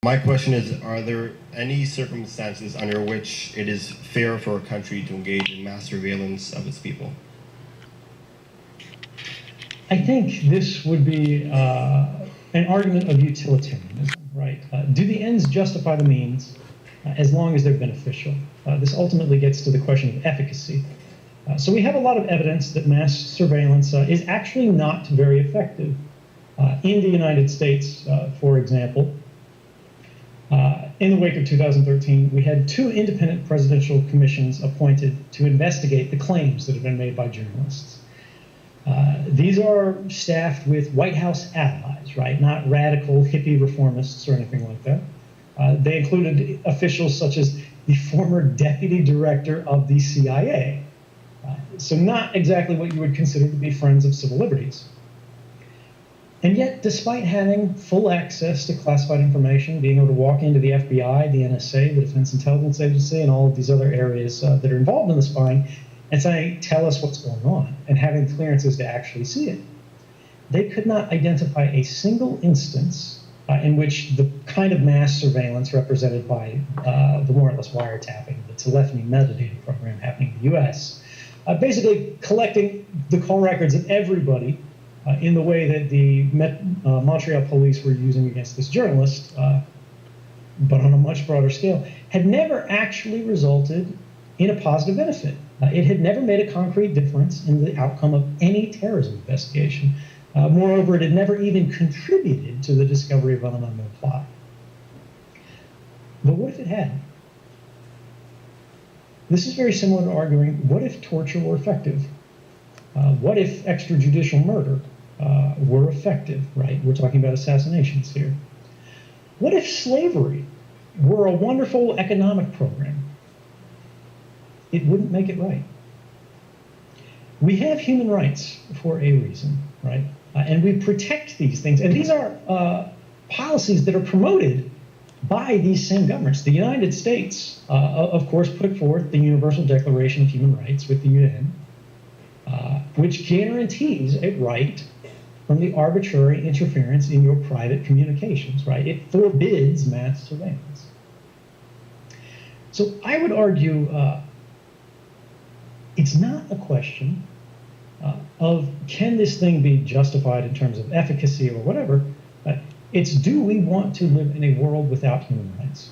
My question is, are there any circumstances under which it is fair for a country to engage in mass surveillance of its people? I think this would be an argument of utilitarianism, right? Do the ends justify the means as long as they're beneficial? This ultimately gets to the question of efficacy. So we have a lot of evidence that mass surveillance is actually not very effective. In the United States, for example, in the wake of 2013, we had 2 independent presidential commissions appointed to investigate the claims that have been made by journalists. These are staffed with White House allies, right? Not radical hippie reformists or anything like that. They included officials such as the former deputy director of the CIA. So not exactly what you would consider to be friends of civil liberties. And yet, despite having full access to classified information, being able to walk into the FBI, the NSA, the Defense Intelligence Agency, and all of these other areas that are involved in the spying, and saying, tell us what's going on, and having clearances to actually see it, they could not identify a single instance in which the kind of mass surveillance represented by the warrantless wiretapping, the telephony metadata program happening in the US, basically collecting the call records of everybody in the way that the Montreal police were using against this journalist, but on a much broader scale, had never actually resulted in a positive benefit. It had never made a concrete difference in the outcome of any terrorism investigation. Moreover, it had never even contributed to the discovery of an unknown plot. But what if it had? This is very similar to arguing, what if torture were effective? What if extrajudicial murder were effective, right? We're talking about assassinations here. What if slavery were a wonderful economic program? It wouldn't make it right. We have human rights for a reason, right? And we protect these things. And these are policies that are promoted by these same governments. The United States, of course, put forth the Universal Declaration of Human Rights with the UN, which guarantees a right from the arbitrary interference in your private communications, right? It forbids mass surveillance. So I would argue it's not a question of can this thing be justified in terms of efficacy or whatever. It's do we want to live in a world without human rights?